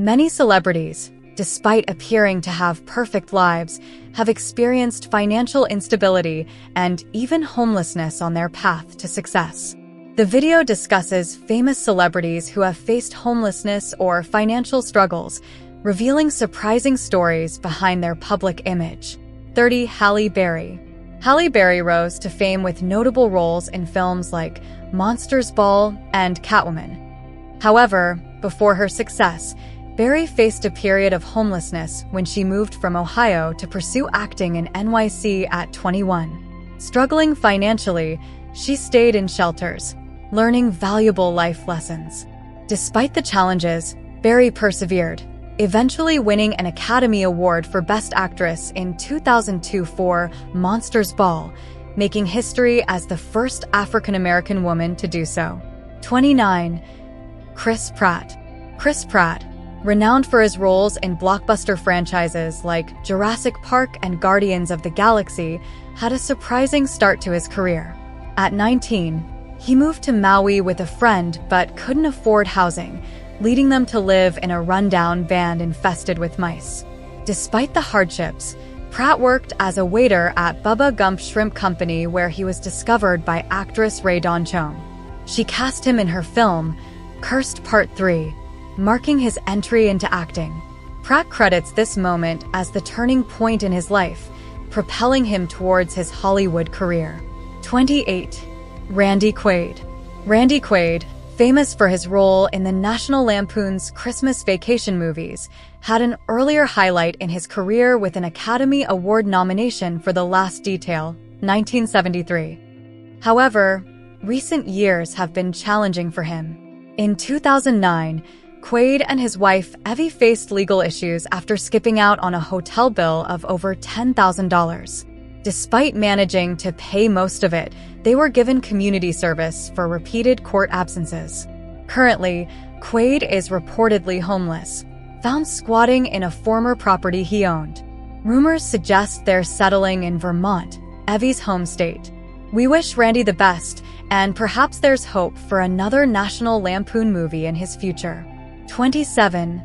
Many celebrities, despite appearing to have perfect lives, have experienced financial instability and even homelessness on their path to success. The video discusses famous celebrities who have faced homelessness or financial struggles, revealing surprising stories behind their public image. 30. Halle Berry. Halle Berry rose to fame with notable roles in films like Monsters Ball and Catwoman. However, before her success, Berry faced a period of homelessness when she moved from Ohio to pursue acting in NYC at 21. Struggling financially, she stayed in shelters, learning valuable life lessons. Despite the challenges, Berry persevered, eventually winning an Academy Award for Best Actress in 2002 for Monsters Ball, making history as the first African-American woman to do so. 29. Chris Pratt. Chris Pratt, renowned for his roles in blockbuster franchises like Jurassic Park and Guardians of the Galaxy, had a surprising start to his career. At 19, he moved to Maui with a friend but couldn't afford housing, leading them to live in a rundown van infested with mice. Despite the hardships, Pratt worked as a waiter at Bubba Gump's Shrimp Company, where he was discovered by actress Rae Dawn Chong. She cast him in her film, Cursed Part 3, marking his entry into acting. Pratt credits this moment as the turning point in his life, propelling him towards his Hollywood career. 28. Randy Quaid. Randy Quaid, famous for his role in the National Lampoon's Christmas Vacation movies, had an earlier highlight in his career with an Academy Award nomination for The Last Detail, 1973. However, recent years have been challenging for him. In 2009, Quaid and his wife Evie faced legal issues after skipping out on a hotel bill of over $10,000. Despite managing to pay most of it, they were given community service for repeated court absences. Currently, Quaid is reportedly homeless, found squatting in a former property he owned. Rumors suggest they're settling in Vermont, Evie's home state. We wish Randy the best, and perhaps there's hope for another National Lampoon movie in his future. 27.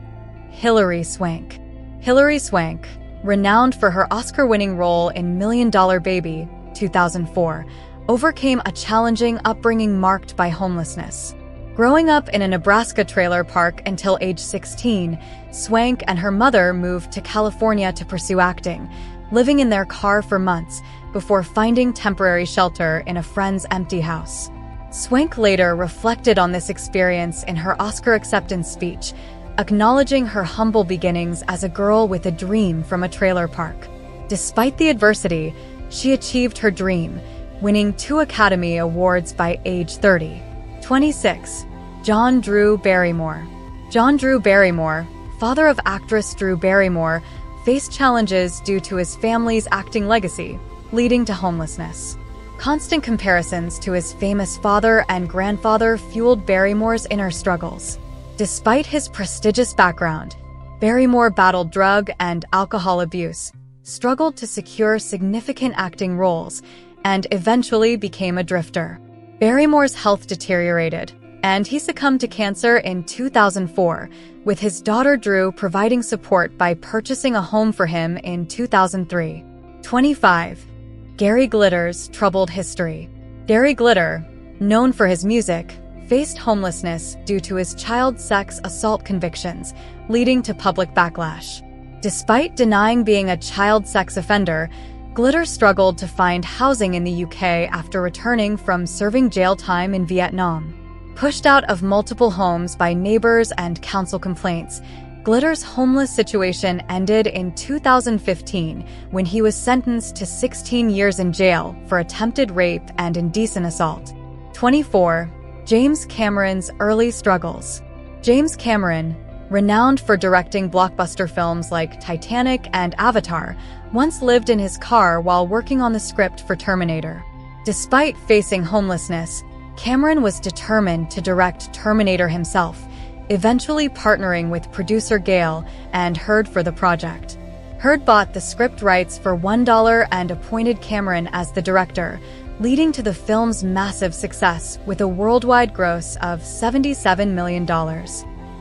Hilary Swank. Hilary Swank, renowned for her Oscar-winning role in $1 Million Baby, 2004, overcame a challenging upbringing marked by homelessness. Growing up in a Nebraska trailer park until age 16, Swank and her mother moved to California to pursue acting, living in their car for months before finding temporary shelter in a friend's empty house. Swank later reflected on this experience in her Oscar acceptance speech, acknowledging her humble beginnings as a girl with a dream from a trailer park. Despite the adversity, she achieved her dream, winning 2 Academy Awards by age 30. 26. John Drew Barrymore. John Drew Barrymore, father of actress Drew Barrymore, faced challenges due to his family's acting legacy, leading to homelessness. Constant comparisons to his famous father and grandfather fueled Barrymore's inner struggles. Despite his prestigious background, Barrymore battled drug and alcohol abuse, struggled to secure significant acting roles, and eventually became a drifter. Barrymore's health deteriorated, and he succumbed to cancer in 2004, with his daughter Drew providing support by purchasing a home for him in 2003. 25. Gary Glitter's troubled history. Gary Glitter, known for his music, faced homelessness due to his child sex assault convictions, leading to public backlash. Despite denying being a child sex offender, Glitter struggled to find housing in the UK after returning from serving jail time in Vietnam. Pushed out of multiple homes by neighbors and council complaints, Glitter's homeless situation ended in 2015 when he was sentenced to 16 years in jail for attempted rape and indecent assault. 24. James Cameron's early struggles. James Cameron, renowned for directing blockbuster films like Titanic and Avatar, once lived in his car while working on the script for Terminator. Despite facing homelessness, Cameron was determined to direct Terminator himself, eventually partnering with producer Gale and Heard for the project. Heard bought the script rights for $1 and appointed Cameron as the director, leading to the film's massive success with a worldwide gross of $77 million.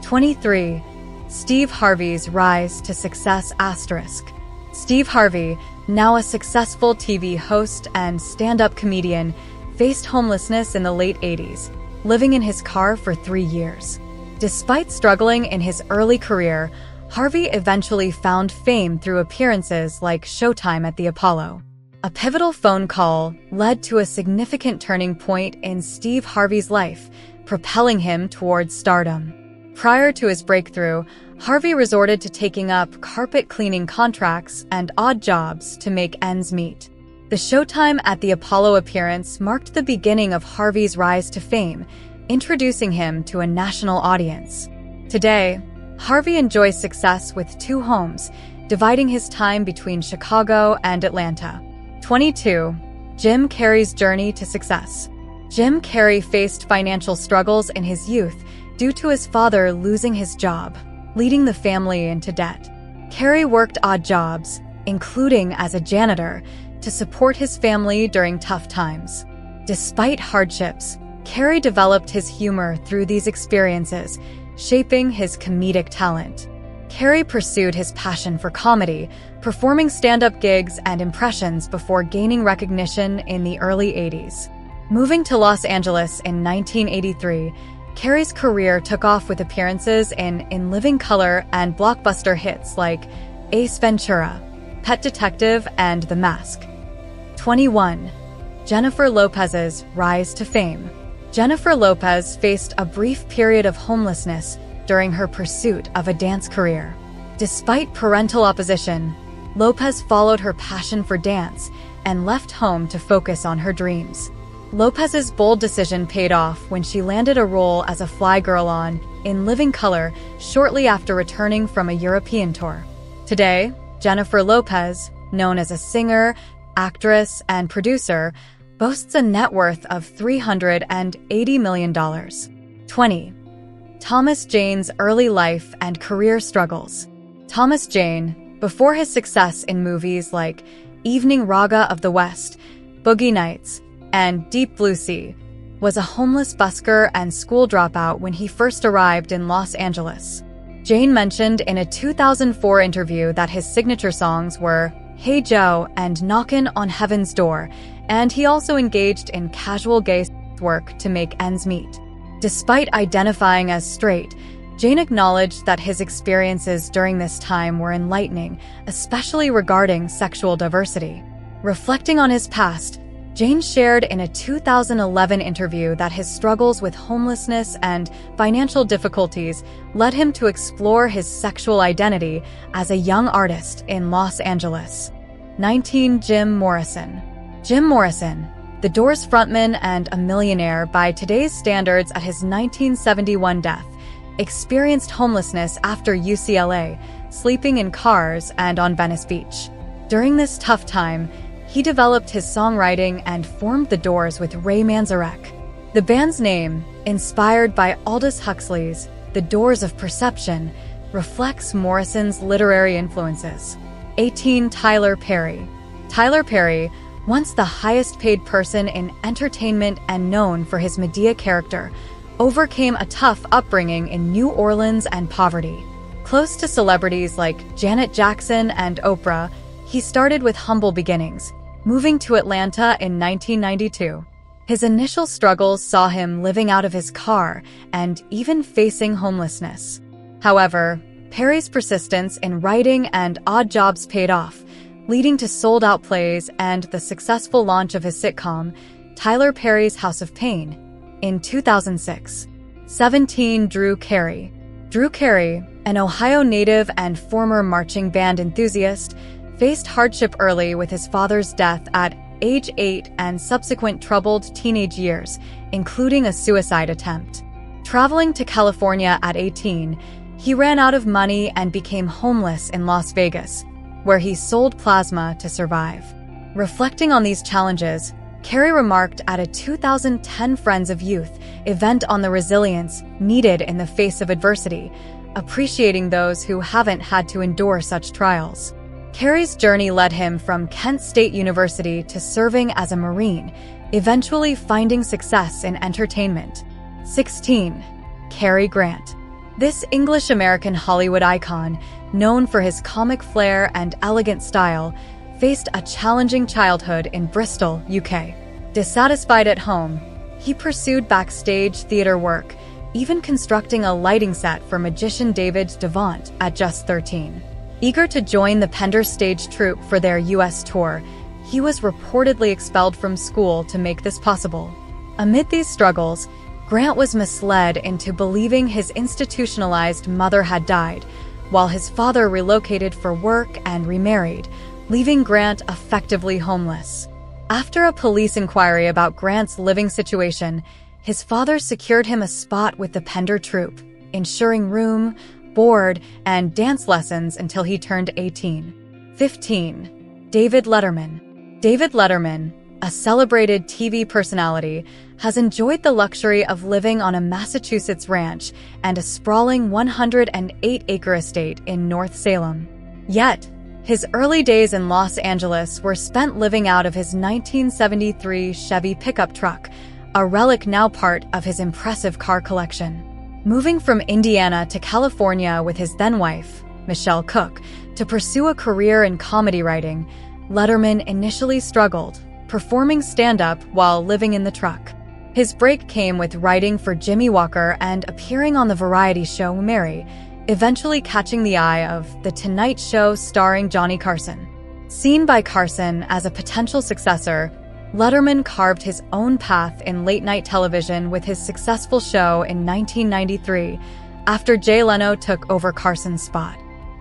23. Steve Harvey's rise to success *. Steve Harvey, now a successful TV host and stand-up comedian, faced homelessness in the late 80s, living in his car for 3 years. Despite struggling in his early career, Harvey eventually found fame through appearances like Showtime at the Apollo. A pivotal phone call led to a significant turning point in Steve Harvey's life, propelling him towards stardom. Prior to his breakthrough, Harvey resorted to taking up carpet cleaning contracts and odd jobs to make ends meet. The Showtime at the Apollo appearance marked the beginning of Harvey's rise to fame, introducing him to a national audience. Today, Harvey enjoys success with 2 homes, dividing his time between Chicago and Atlanta. 22. Jim Carrey's journey to success. Jim Carrey faced financial struggles in his youth due to his father losing his job, leading the family into debt. Carrey worked odd jobs, including as a janitor, to support his family during tough times. Despite hardships, Carrey developed his humor through these experiences, shaping his comedic talent. Carrey pursued his passion for comedy, performing stand-up gigs and impressions before gaining recognition in the early 80s. Moving to Los Angeles in 1983, Carrey's career took off with appearances in Living Color and blockbuster hits like Ace Ventura, Pet Detective, and The Mask. 21. Jennifer Lopez's rise to fame. Jennifer Lopez faced a brief period of homelessness during her pursuit of a dance career. Despite parental opposition, Lopez followed her passion for dance and left home to focus on her dreams. Lopez's bold decision paid off when she landed a role as a fly girl on In Living Color shortly after returning from a European tour. Today, Jennifer Lopez, known as a singer, actress, and producer, boasts a net worth of $380 million. 20. Thomas Jane's early life and career struggles. Thomas Jane, before his success in movies like Evening Raga of the West, Boogie Nights, and Deep Blue Sea, was a homeless busker and school dropout when he first arrived in Los Angeles. Jane mentioned in a 2004 interview that his signature songs were Hey Joe and Knockin' on Heaven's Door, and he also engaged in casual gay work to make ends meet. Despite identifying as straight, Jane acknowledged that his experiences during this time were enlightening, especially regarding sexual diversity. Reflecting on his past, Jane shared in a 2011 interview that his struggles with homelessness and financial difficulties led him to explore his sexual identity as a young artist in Los Angeles. 19. Jim Morrison. Jim Morrison, The Doors frontman and a millionaire by today's standards at his 1971 death, experienced homelessness after UCLA, sleeping in cars and on Venice Beach. During this tough time, he developed his songwriting and formed The Doors with Ray Manzarek. The band's name, inspired by Aldous Huxley's The Doors of Perception, reflects Morrison's literary influences. 18. Tyler Perry. Tyler Perry, once the highest-paid person in entertainment and known for his Medea character, overcame a tough upbringing in New Orleans and poverty. Close to celebrities like Janet Jackson and Oprah, he started with humble beginnings, moving to Atlanta in 1992. His initial struggles saw him living out of his car and even facing homelessness. However, Perry's persistence in writing and odd jobs paid off, leading to sold-out plays and the successful launch of his sitcom, Tyler Perry's House of Pain, in 2006. 17. Drew Carey. Drew Carey, an Ohio native and former marching band enthusiast, faced hardship early with his father's death at age 8 and subsequent troubled teenage years, including a suicide attempt. Traveling to California at 18, he ran out of money and became homeless in Las Vegas, where he sold plasma to survive. Reflecting on these challenges, Carey remarked at a 2010 Friends of Youth event on the resilience needed in the face of adversity, appreciating those who haven't had to endure such trials. Carey's journey led him from Kent State University to serving as a Marine, eventually finding success in entertainment. 16. Carrie Grant. This English-American Hollywood icon, known for his comic flair and elegant style, faced a challenging childhood in Bristol, UK. Dissatisfied at home, he pursued backstage theater work, even constructing a lighting set for magician David Devant at just 13. Eager to join the Pender stage troupe for their US tour, he was reportedly expelled from school to make this possible. Amid these struggles, Grant was misled into believing his institutionalized mother had died, while his father relocated for work and remarried, leaving Grant effectively homeless. After a police inquiry about Grant's living situation, his father secured him a spot with the Pender troupe, ensuring room, board, and dance lessons until he turned 18. 15. David Letterman. David Letterman, a celebrated TV personality, has enjoyed the luxury of living on a Massachusetts ranch and a sprawling 108-acre estate in North Salem. Yet, his early days in Los Angeles were spent living out of his 1973 Chevy pickup truck, a relic now part of his impressive car collection. Moving from Indiana to California with his then-wife, Michelle Cook, to pursue a career in comedy writing, Letterman initially struggled, performing stand-up while living in the truck. His break came with writing for Jimmy Walker and appearing on the variety show Mary, eventually catching the eye of The Tonight Show starring Johnny Carson. Seen by Carson as a potential successor, Letterman carved his own path in late-night television with his successful show in 1993, after Jay Leno took over Carson's spot.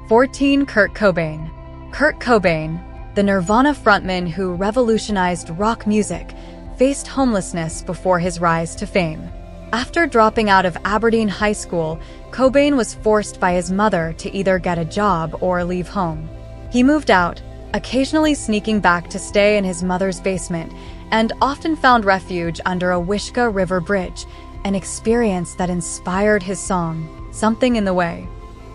14. Kurt Cobain. Kurt Cobain, the Nirvana frontman who revolutionized rock music, faced homelessness before his rise to fame. After dropping out of Aberdeen High School, Cobain was forced by his mother to either get a job or leave home. He moved out, occasionally sneaking back to stay in his mother's basement, and often found refuge under a Wishkah River bridge, an experience that inspired his song, Something in the Way.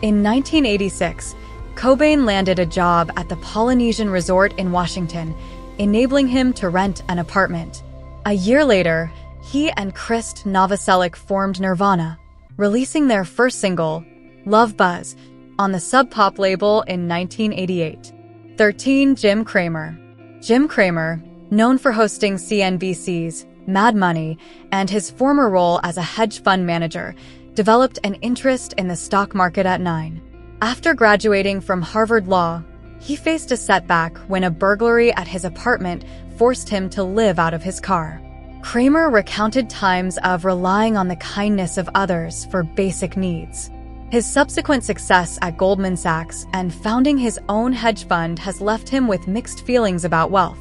In 1986, Cobain landed a job at the Polynesian Resort in Washington, enabling him to rent an apartment. A year later, he and Krist Novoselic formed Nirvana, releasing their first single, Love Buzz, on the Sub Pop label in 1988. 13. Jim Kramer. Jim Kramer, known for hosting CNBC's Mad Money and his former role as a hedge fund manager, developed an interest in the stock market at 9. After graduating from Harvard Law, he faced a setback when a burglary at his apartment forced him to live out of his car. Kramer recounted times of relying on the kindness of others for basic needs. His subsequent success at Goldman Sachs and founding his own hedge fund has left him with mixed feelings about wealth.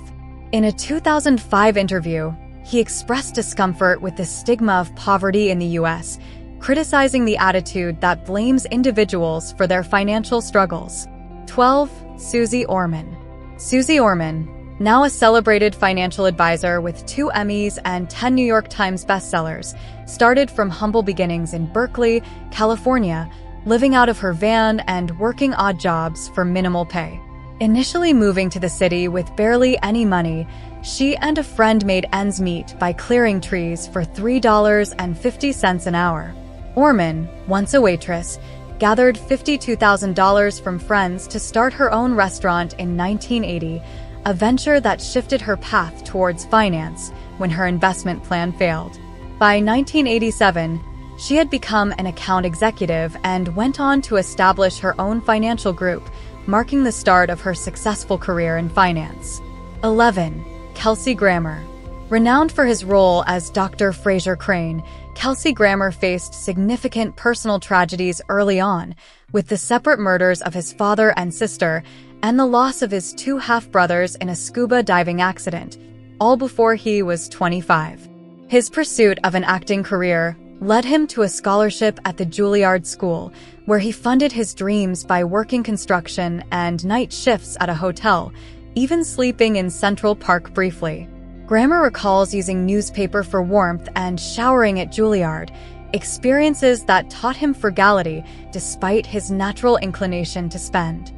In a 2005 interview, he expressed discomfort with the stigma of poverty in the U.S., criticizing the attitude that blames individuals for their financial struggles. 12. Susie Orman. Susie Orman, now a celebrated financial advisor with 2 Emmys and 10 New York Times bestsellers, started from humble beginnings in Berkeley, California, living out of her van and working odd jobs for minimal pay. Initially moving to the city with barely any money, she and a friend made ends meet by clearing trees for $3.50 an hour. Orman, once a waitress, gathered $52,000 from friends to start her own restaurant in 1980, a venture that shifted her path towards finance when her investment plan failed. By 1987, she had become an account executive and went on to establish her own financial group, marking the start of her successful career in finance. 11. Kelsey Grammer. Renowned for his role as Dr. Fraser Crane, Kelsey Grammer faced significant personal tragedies early on, with the separate murders of his father and sister and the loss of his 2 half-brothers in a scuba diving accident, all before he was 25. His pursuit of an acting career led him to a scholarship at the Juilliard School, where he funded his dreams by working construction and night shifts at a hotel, even sleeping in Central Park briefly. Grammer recalls using newspaper for warmth and showering at Juilliard, experiences that taught him frugality despite his natural inclination to spend.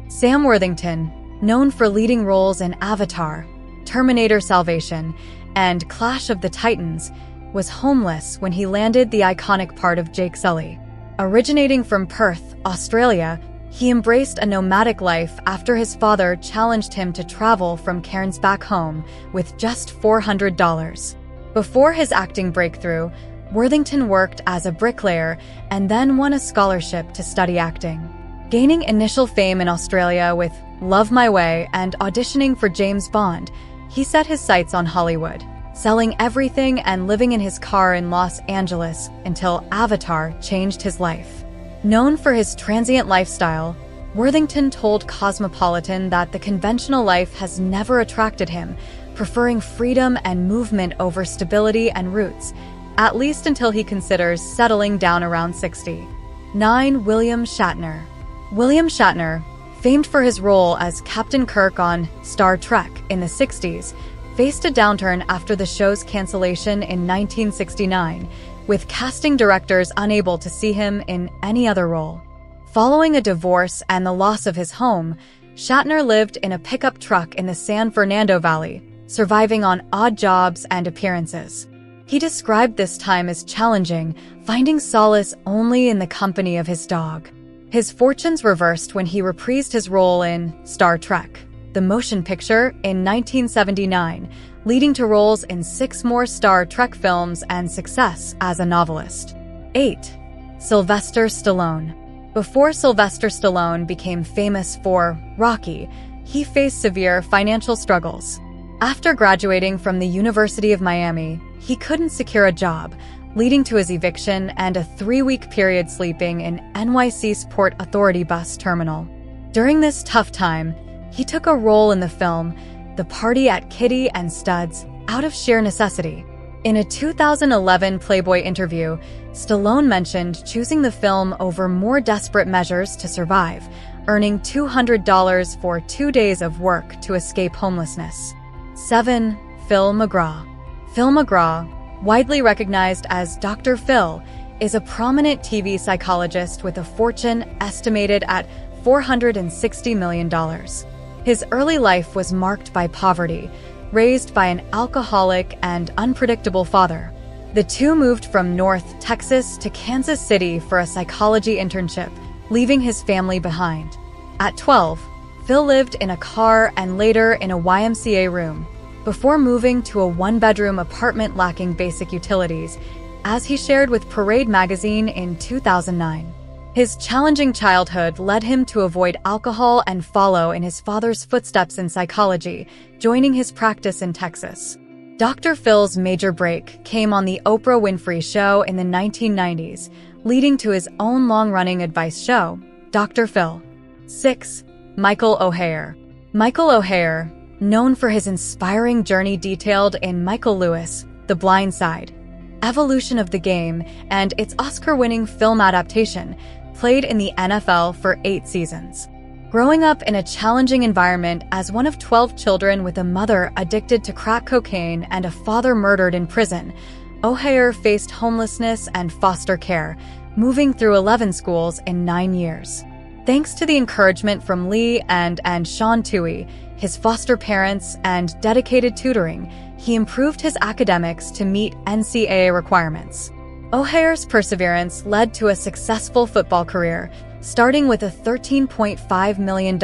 Sam Worthington, known for leading roles in Avatar, Terminator Salvation, and Clash of the Titans, was homeless when he landed the iconic part of Jake Sully. Originating from Perth, Australia, he embraced a nomadic life after his father challenged him to travel from Cairns back home with just $400. Before his acting breakthrough, Worthington worked as a bricklayer and then won a scholarship to study acting. Gaining initial fame in Australia with Love My Way and auditioning for James Bond, he set his sights on Hollywood, selling everything and living in his car in Los Angeles until Avatar changed his life. Known for his transient lifestyle, Worthington told Cosmopolitan that the conventional life has never attracted him, preferring freedom and movement over stability and roots, at least until he considers settling down around 60. 9. William Shatner. William Shatner, famed for his role as Captain Kirk on Star Trek in the 60s, faced a downturn after the show's cancellation in 1969, with casting directors unable to see him in any other role. Following a divorce and the loss of his home, Shatner lived in a pickup truck in the San Fernando Valley, surviving on odd jobs and appearances. He described this time as challenging, finding solace only in the company of his dog. His fortunes reversed when he reprised his role in Star Trek, the motion picture, in 1979, leading to roles in 6 more Star Trek films and success as a novelist. 8. Sylvester Stallone. Before Sylvester Stallone became famous for Rocky, he faced severe financial struggles. After graduating from the University of Miami, he couldn't secure a job, leading to his eviction and a 3-week period sleeping in NYC's Port Authority bus terminal. During this tough time, he took a role in the film The Party at Kitty and Studs out of sheer necessity. In a 2011 Playboy interview, Stallone mentioned choosing the film over more desperate measures to survive, earning $200 for 2 days of work to escape homelessness. 7. Phil McGraw. Phil McGraw, widely recognized as Dr. Phil, is a prominent TV psychologist with a fortune estimated at $460 million. His early life was marked by poverty, raised by an alcoholic and unpredictable father. The two moved from North Texas to Kansas City for a psychology internship, leaving his family behind. At 12, Phil lived in a car and later in a YMCA room, before moving to a 1-bedroom apartment lacking basic utilities, as he shared with Parade magazine in 2009. His challenging childhood led him to avoid alcohol and follow in his father's footsteps in psychology, joining his practice in Texas. Dr. Phil's major break came on The Oprah Winfrey Show in the 1990s, leading to his own long-running advice show, Dr. Phil. 6. Michael OHare. Michael OHare, known for his inspiring journey detailed in Michael Lewis, The Blind Side, Evolution of the Game, and its Oscar-winning film adaptation, played in the NFL for 8 seasons. Growing up in a challenging environment as one of 12 children with a mother addicted to crack cocaine and a father murdered in prison, OHare faced homelessness and foster care, moving through 11 schools in 9 years. Thanks to the encouragement from Lee and Sean Toohey, his foster parents, and dedicated tutoring, he improved his academics to meet NCAA requirements. OHare's perseverance led to a successful football career, starting with a $13.5 million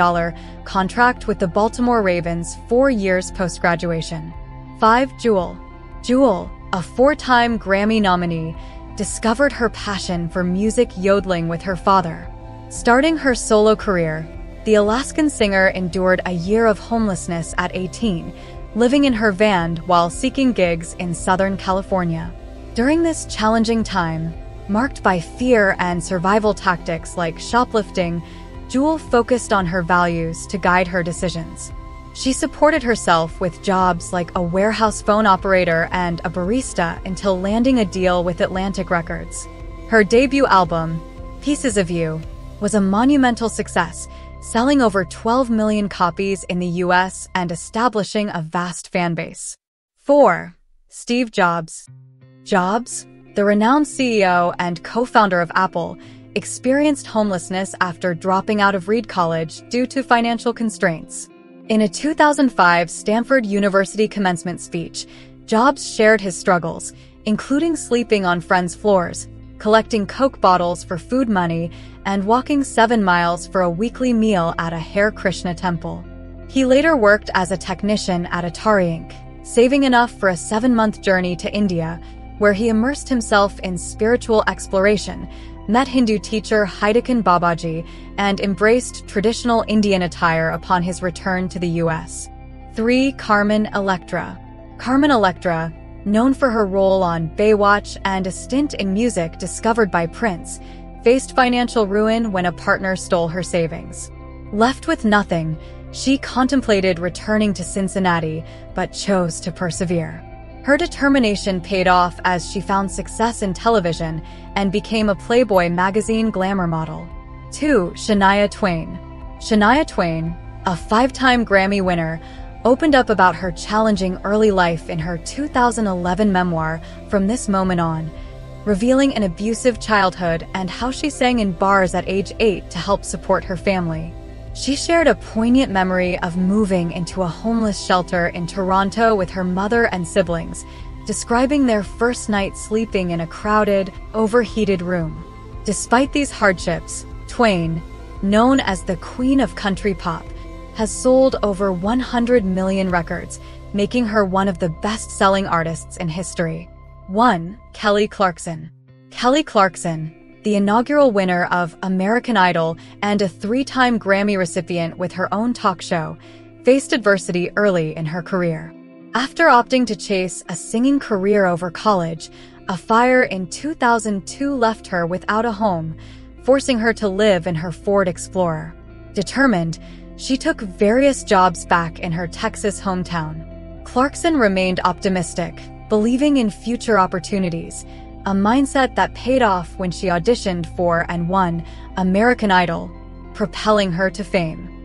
contract with the Baltimore Ravens 4 years post-graduation. 5. Jewel. Jewel, a 4-time Grammy nominee, discovered her passion for music yodeling with her father. Starting her solo career, the Alaskan singer endured a year of homelessness at 18, living in her van while seeking gigs in Southern California. During this challenging time, marked by fear and survival tactics like shoplifting, Jewel focused on her values to guide her decisions. She supported herself with jobs like a warehouse phone operator and a barista until landing a deal with Atlantic Records. Her debut album, Pieces of You, was a monumental success, selling over 12 million copies in the US and establishing a vast fan base. 4. Steve Jobs. Jobs, the renowned CEO and co-founder of Apple, experienced homelessness after dropping out of Reed College due to financial constraints. In a 2005 Stanford University commencement speech, Jobs shared his struggles, including sleeping on friends' floors, collecting Coke bottles for food money and walking 7 miles for a weekly meal at a Hare Krishna temple. He later worked as a technician at Atari Inc., saving enough for a 7-month journey to India, where he immersed himself in spiritual exploration, met Hindu teacher Haidekan Babaji, and embraced traditional Indian attire upon his return to the U.S. 3. Carmen Electra. Carmen Electra, known for her role on Baywatch and a stint in music discovered by Prince, faced financial ruin when a partner stole her savings. Left with nothing, she contemplated returning to Cincinnati, but chose to persevere. Her determination paid off as she found success in television and became a Playboy magazine glamour model. 2. Shania Twain. Shania Twain, a 5-time Grammy winner, opened up about her challenging early life in her 2011 memoir, From This Moment On, revealing an abusive childhood and how she sang in bars at age 8 to help support her family. She shared a poignant memory of moving into a homeless shelter in Toronto with her mother and siblings, describing their first night sleeping in a crowded, overheated room. Despite these hardships, Twain, known as the Queen of Country Pop, has sold over 100 million records, making her one of the best-selling artists in history. 1. Kelly Clarkson. Kelly Clarkson, the inaugural winner of American Idol and a 3-time Grammy recipient with her own talk show, faced adversity early in her career. After opting to chase a singing career over college, a fire in 2002 left her without a home, forcing her to live in her Ford Explorer. Determined, she took various jobs back in her Texas hometown. Clarkson remained optimistic, believing in future opportunities, a mindset that paid off when she auditioned for and won American Idol, propelling her to fame.